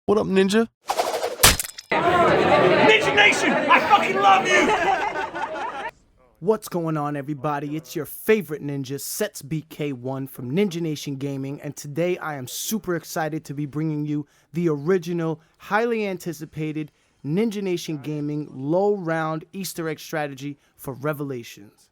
What up, Ninja? Ninja Nation, I fucking love you! What's going on, everybody? It's your favorite ninja, C.E.T.S BK1 from Ninja Nation Gaming, and today I am super excited to be bringing you the original, highly anticipated Ninja Nation Gaming low round Easter egg strategy for Revelations.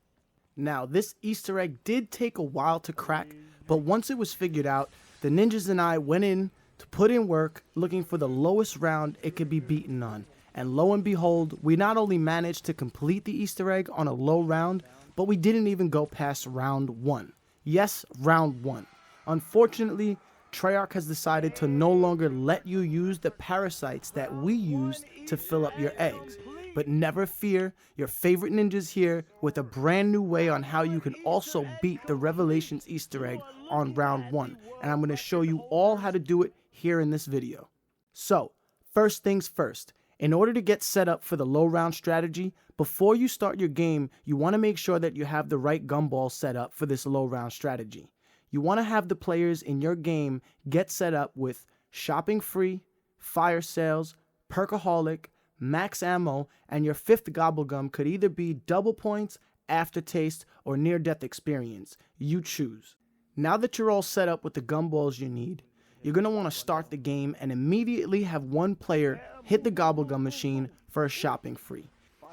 Now, this Easter egg did take a while to crack, but once it was figured out, the ninjas and I went in to put in work looking for the lowest round it could be beaten on. And lo and behold, we not only managed to complete the Easter egg on a low round, but we didn't even go past round 1. Yes, round 1. Unfortunately, Treyarch has decided to no longer let you use the parasites that we used to fill up your eggs. But never fear, your favorite ninjas here with a brand new way on how you can also beat the Revelations Easter egg on round 1. And I'm going to show you all how to do it here in this video. So, first things first. In order to get set up for the low round strategy, before you start your game, you want to make sure that you have the right gumball set up for this low round strategy. You want to have the players in your game get set up with shopping free, fire sales, perkaholic, max ammo, and your 5th gobblegum could either be double points, aftertaste, or near death experience. You choose. Now that you're all set up with the gumballs you need, you're going to want to start the game and immediately have one player hit the gobblegum machine for a shopping free.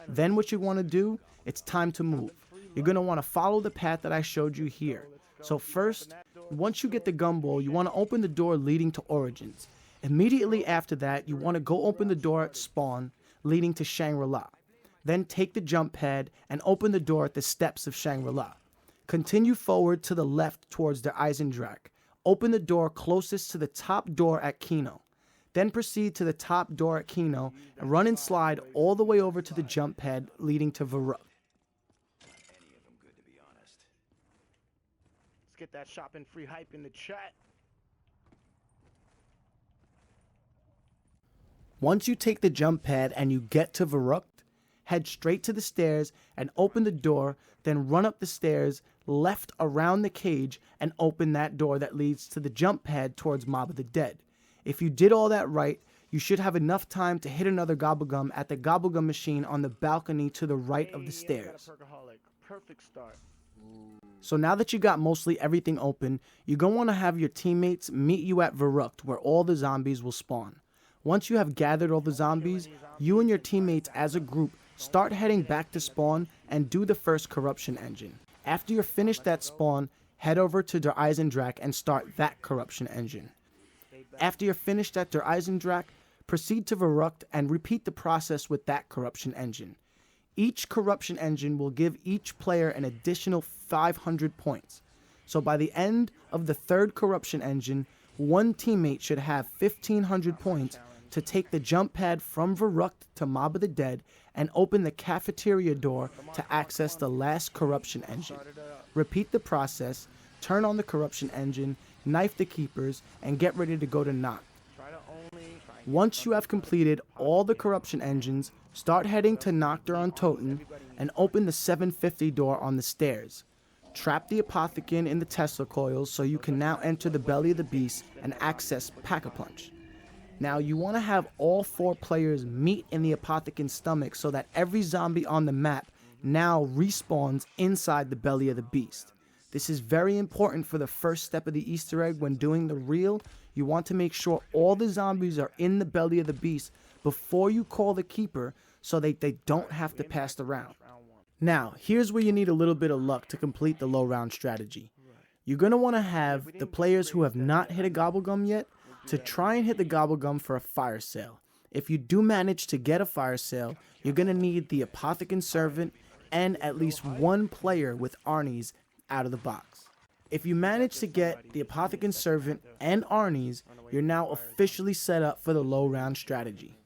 Then what you want to do, it's time to move. You're going to want to follow the path that I showed you here. So first, once you get the gumball, you want to open the door leading to Origins. Immediately after that, you want to go open the door at spawn leading to Shangri-La. Then take the jump pad and open the door at the steps of Shangri-La. Continue forward to the left towards the Eisendrache. Open the door closest to the top door at Kino. Then proceed to the top door at Kino and run and slide all the way over to the jump pad leading to Varuk. Let's get that shopping free hype in the chat. Once you take the jump pad and you get to Varuk, head straight to the stairs and open the door, then run up the stairs, left around the cage, and open that door that leads to the jump pad towards Mob of the Dead. If you did all that right, you should have enough time to hit another gobblegum at the gobblegum machine on the balcony to the right of the stairs. Perfect start. So now that you got mostly everything open, you're going to want to have your teammates meet you at Varuk, where all the zombies will spawn. Once you have gathered all the zombies, you and your teammates as a group start heading back to spawn and do the first corruption engine. After you're finished that spawn, head over to Der Eisendrache and start that corruption engine. After you're finished at Der Eisendrache, proceed to Varuk and repeat the process with that corruption engine. Each corruption engine will give each player an additional 500 points. So by the end of the 3rd corruption engine, one teammate should have 1500 points to take the jump pad from Varuk to Mob of the Dead and open the cafeteria door to access the last corruption engine. Repeat the process, turn on the corruption engine, knife the keepers, and get ready to go to Knock. Once you have completed all the corruption engines, start heading to Noctur on Toten and open the 750 door on the stairs. Trap the Apothecon in the Tesla coils so you can now enter the belly of the beast and access Pack-a-Punch. Now you want to have all 4 players meet in the Apothecon's stomach so that every zombie on the map now respawns inside the belly of the beast. This is very important for the first step of the Easter egg when doing the reel. You want to make sure all the zombies are in the belly of the beast before you call the keeper so that they don't have to pass the round. Now, here's where you need a little bit of luck to complete the low round strategy. You're going to want to have the players who have not hit a gobblegum yet to try and hit the gobblegum for a fire sale. If you do manage to get a fire sale, you're going to need the Apothecon Servant and at least one player with Arnie's out of the box. If you manage to get the Apothecon Servant and Arnie's, you're now officially set up for the low round strategy.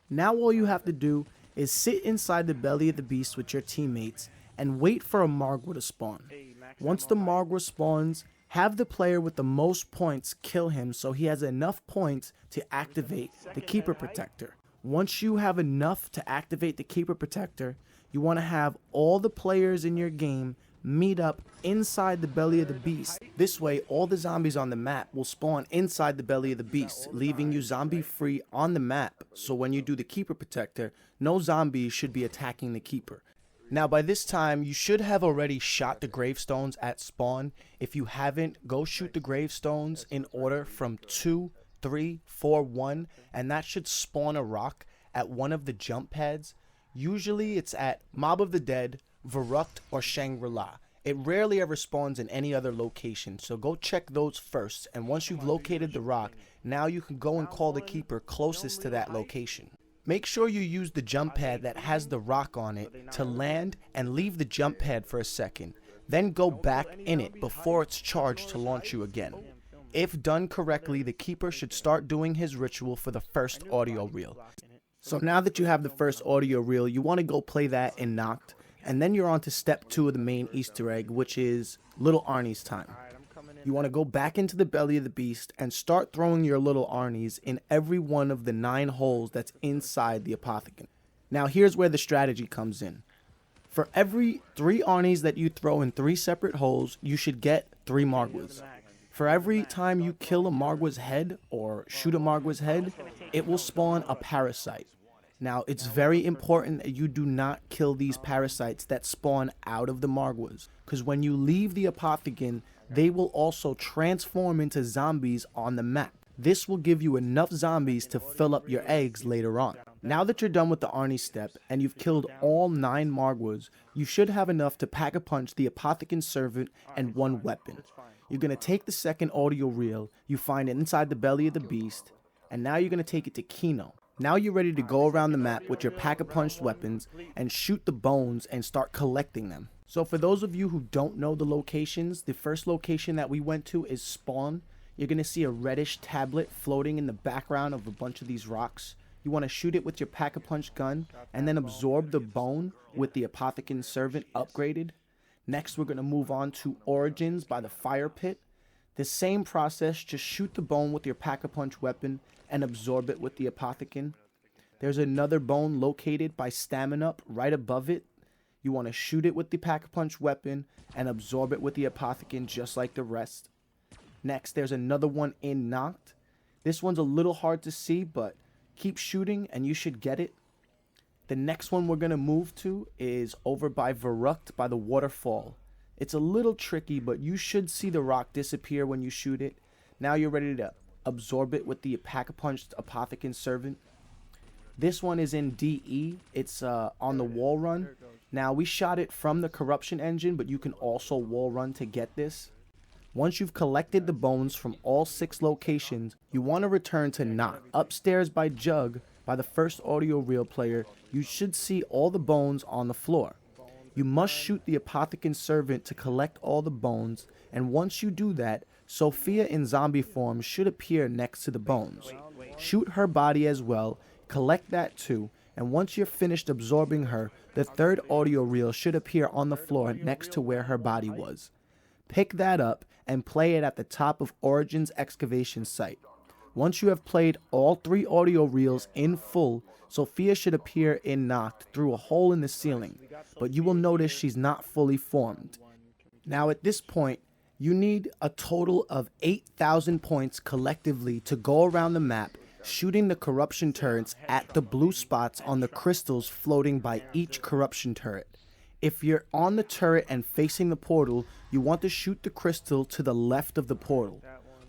Now all you have to do is sit inside the belly of the beast with your teammates and wait for a Margwas to spawn. Once the Margwas spawns, have the player with the most points kill him so he has enough points to activate the Keeper Protector. Once you have enough to activate the Keeper Protector, you want to have all the players in your game meet up inside the belly of the beast. This way, all the zombies on the map will spawn inside the belly of the beast, leaving you zombie free on the map. So when you do the keeper protector, no zombies should be attacking the keeper. Now by this time, you should have already shot the gravestones at spawn. If you haven't, go shoot the gravestones in order from 2, 3, 4, 1, and that should spawn a rock at one of the jump pads. Usually it's at Mob of the Dead, Verrucht, or Shangri-La. It rarely ever spawns in any other location, so go check those first, and once you've located the rock, now you can go and call the keeper closest to that location. Make sure you use the jump pad that has the rock on it to land and leave the jump pad for a second. Then go back in it before it's charged to launch you again. If done correctly, the keeper should start doing his ritual for the first audio reel. So now that you have the first audio reel, you want to go play that in Knocked, and then you're on to step 2 of the main Easter egg, which is Little Arnie's time. You want to go back into the belly of the beast and start throwing your little Arnies in every one of the 9 holes that's inside the apothecary. Now here's where the strategy comes in. For every 3 Arnies that you throw in 3 separate holes, you should get 3 Margwas. For every time you kill a Margwa's head or shoot a Margwa's head, it will spawn a parasite. Now it's very important that you do not kill these parasites that spawn out of the Margwas, because when you leave the apothecary, they will also transform into zombies on the map. This will give you enough zombies to fill up your eggs later on. Now that you're done with the Arnie step and you've killed all 9 Margwas, you should have enough to pack-a-punch the apothecary servant and 1 weapon. You're going to take the second audio reel you find inside the belly of the beast, and now you're going to take it to Kino. Now you're ready to go around the map with your pack-a-punched weapons and shoot the bones and start collecting them. So for those of you who don't know the locations, the first location that we went to is Spawn. You're going to see a reddish tablet floating in the background of a bunch of these rocks. You want to shoot it with your pack-a-punch gun and then absorb the bone with the apothecary servant upgraded. Next we're going to move on to Origins by the fire pit. The same process, just shoot the bone with your pack-a-punch weapon and absorb it with the apothecary. There's another bone located by Stamina right above it. You want to shoot it with the pack-a-punch weapon and absorb it with the apothecary just like the rest. Next, there's another one in Knocked. This one's a little hard to see, but keep shooting and you should get it. The next one we're going to move to is over by Verrucht by the waterfall. It's a little tricky, but you should see the rock disappear when you shoot it. Now you're ready to absorb it with the pack-a-punched apothecary servant. This one is in DE. It's on the wall run. Now we shot it from the corruption engine, but you can also wall run to get this. Once you've collected the bones from all 6 locations, you want to return to Knock. Upstairs by Jug, by the first audio reel player, you should see all the bones on the floor. You must shoot the apothecary servant to collect all the bones, and once you do that, Sophia in zombie form should appear next to the bones. Shoot her body as well, collect that too, and once you're finished absorbing her, the third audio reel should appear on the floor next to where her body was. Pick that up and play it at the top of Origin's excavation site. Once you have played all 3 audio reels in full, Sophia should appear in Knocked through a hole in the ceiling, but you will notice she's not fully formed. Now at this point, you need a total of 8,000 points collectively to go around the map, shooting the corruption turrets at the blue spots on the crystals floating by each corruption turret. If you're on the turret and facing the portal, you want to shoot the crystal to the left of the portal.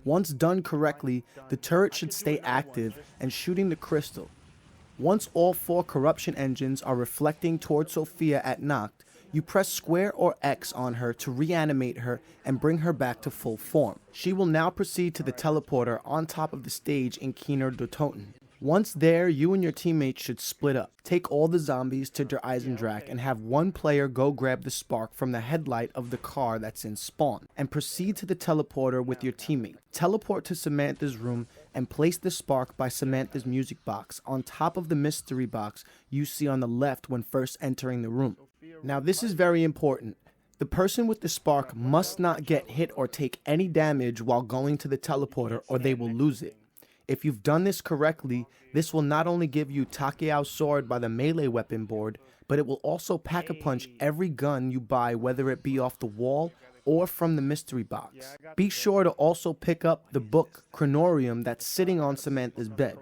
Once done correctly, the turret should stay active and shooting the crystal. Once all 4 corruption engines are reflecting towards Sophia at Knocked, you press square or X on her to reanimate her and bring her back to full form. She will now proceed to the teleporter on top of the stage in Kiener de Toten. Once there, you and your teammates should split up. Take all the zombies to Der Eisendrache and have one player go grab the spark from the headlight of the car that's in spawn, and proceed to the teleporter with your teammate. Teleport to Samantha's room and place the spark by Samantha's music box on top of the mystery box you see on the left when first entering the room. Now this is very important. The person with the spark must not get hit or take any damage while going to the teleporter or they will lose it. If you've done this correctly, this will not only give you Takeao's sword by the melee weapon board, but it will also pack-a-punch every gun you buy, whether it be off the wall or from the mystery box. Be sure to also pick up the book Chronorium that's sitting on Samantha's bed.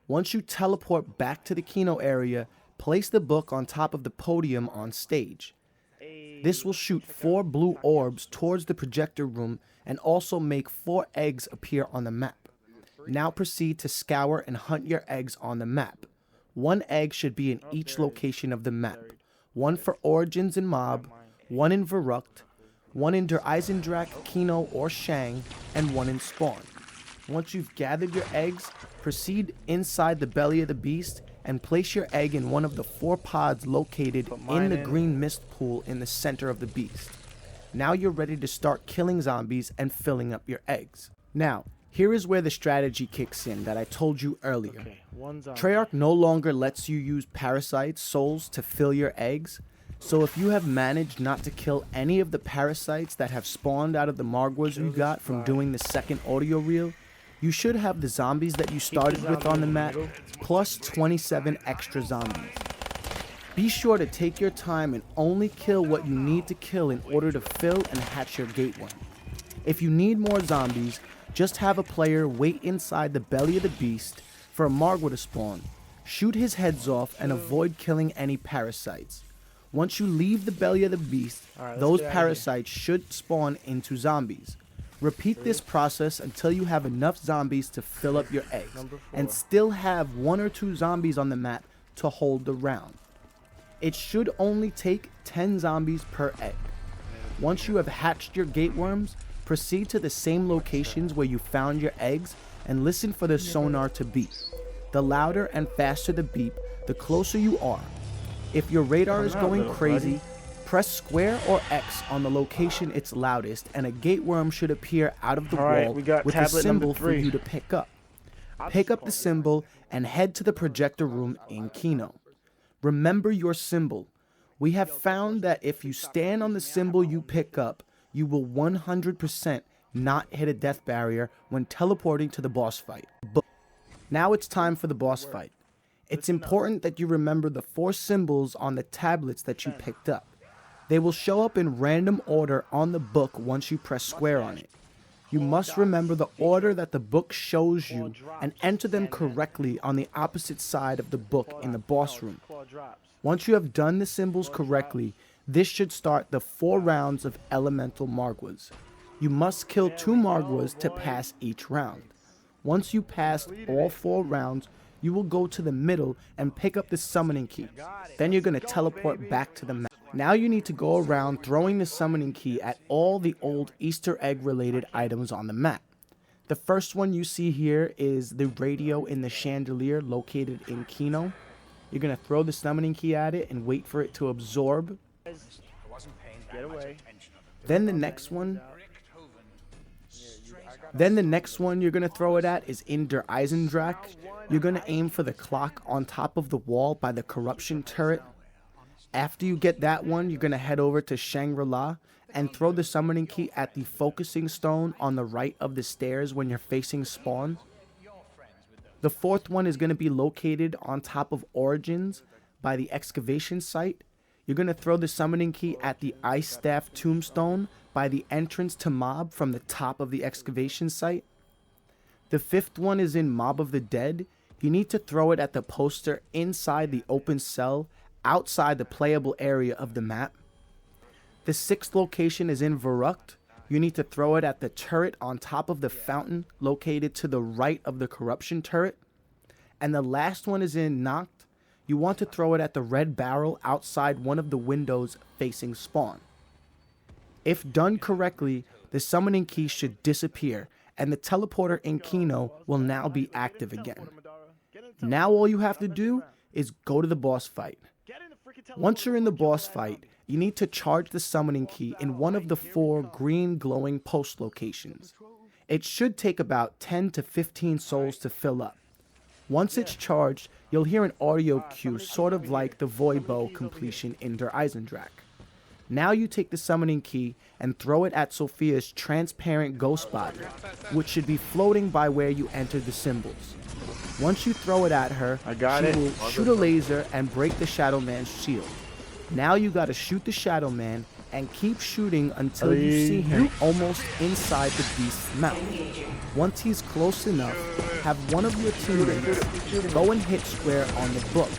Once you teleport back to the Kino area, place the book on top of the podium on stage. This will shoot 4 blue orbs towards the projector room and also make 4 eggs appear on the map. Now proceed to scour and hunt your eggs on the map. 1 egg should be in each location of the map. 1 for Origins and Mob, 1 in Verrucht, 1 in Der Eisendrache, Kino, or Shang, and 1 in Spawn. Once you've gathered your eggs, proceed inside the belly of the beast and place your egg in one of the 4 pods located in the green mist pool in the center of the beast. Now you're ready to start killing zombies and filling up your eggs. Now, here is where the strategy kicks in that I told you earlier. Treyarch no longer lets you use parasite souls to fill your eggs, so if you have managed not to kill any of the parasites that have spawned out of the Margwas you got from doing the second audio reel, you should have the zombies that you started with on the map, plus 27 extra zombies. Be sure to take your time and only kill what you need to kill in order to fill and hatch your gateworm. If you need more zombies, just have a player wait inside the belly of the beast for a Margwa to spawn, shoot his heads off, and avoid killing any parasites. Once you leave the belly of the beast, those parasites should spawn into zombies. Repeat this process until you have enough zombies to fill up your eggs, and still have 1 or 2 zombies on the map to hold the round. It should only take 10 zombies per egg. Once you have hatched your gateworms, proceed to the same locations where you found your eggs and listen for the sonar to beep. The louder and faster the beep, the closer you are. If your radar is going crazy, press square or X on the location it's loudest, and a gateworm should appear out of the wall with a symbol for you to pick up. Pick up the symbol and head to the projector room in Kino. Remember your symbol. We have found that if you stand on the symbol you pick up, you will 100% not hit a death barrier when teleporting to the boss fight. Now it's time for the boss fight. It's important that you remember the 4 symbols on the tablets that you picked up. They will show up in random order on the book once you press square on it. You must remember the order that the book shows you and enter them correctly on the opposite side of the book in the boss room. Once you have done the symbols correctly, this should start the 4 rounds of elemental Margwas. You must kill 2 Margwas to pass each round. Once you pass all 4 rounds, you will go to the middle and pick up the summoning key. Then you're going to teleport back to the map. Now you need to go around throwing the summoning key at all the old Easter egg related items on the map. The first one you see here is the radio in the chandelier located in Kino. You're going to throw the summoning key at it and wait for it to absorb. Then the next one you're going to throw it at is in Der Eisendrache. You're going to aim for the clock on top of the wall by the corruption turret. After you get that one, you're going to head over to Shangri-La and throw the summoning key at the focusing stone on the right of the stairs when you're facing spawn. The 4th one is going to be located on top of Origins by the excavation site. You're going to throw the summoning key at the Ice Staff tombstone by the entrance to Mob from the top of the excavation site. The 5th one is in Mob of the Dead. You need to throw it at the poster inside the open cell outside the playable area of the map. The 6th location is in Verrucht. You need to throw it at the turret on top of the fountain located to the right of the corruption turret. And the last one is in Nacht. You want to throw it at the red barrel outside one of the windows facing spawn. If done correctly, the summoning key should disappear and the teleporter in Kino will now be active again. Now all you have to do is go to the boss fight. Once you're in the boss fight, you need to charge the summoning key in one of the 4 green glowing post locations. It should take about 10 to 15 souls to fill up. Once it's charged, you'll hear an audio cue sort of like the Void Bow completion in Der Eisendrache. Now you take the summoning key and throw it at Sophia's transparent ghost body, which should be floating by where you entered the symbols. Once you throw it at her, she will shoot a laser and break the Shadow Man's shield. Now you gotta shoot the Shadow Man and keep shooting until you see him almost inside the beast's mouth. Once he's close enough, have one of your teammates go and hit square on the book.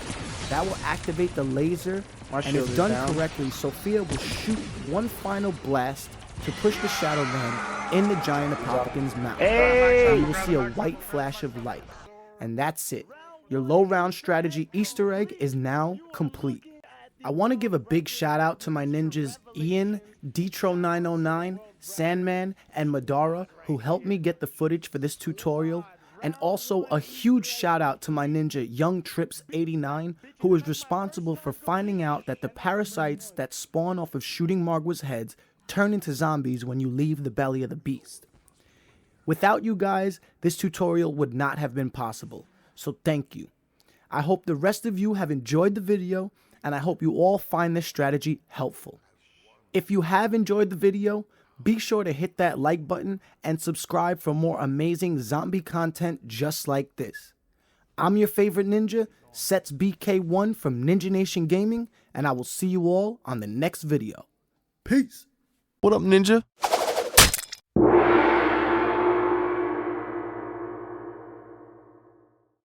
That will activate the laser, and if done correctly, Sophia will shoot one final blast to push the Shadow Man in the giant Apothecan's mouth. And you will see a white flash of light. And that's it. Your low round strategy Easter egg is now complete. I want to give a big shout out to my ninjas Ian, Detro909, Sandman, and Madara who helped me get the footage for this tutorial. And also a huge shout out to my ninja YoungTrips89 who was responsible for finding out that the parasites that spawn off of shooting Margwas heads turn into zombies when you leave the belly of the beast. Without you guys, this tutorial would not have been possible, so thank you. I hope the rest of you have enjoyed the video, and I hope you all find this strategy helpful. If you have enjoyed the video, be sure to hit that like button and subscribe for more amazing zombie content just like this. I'm your favorite ninja, C.E.T.S BK1 from NinjaNation Gaming, and I will see you all on the next video. Peace! What up, Ninja?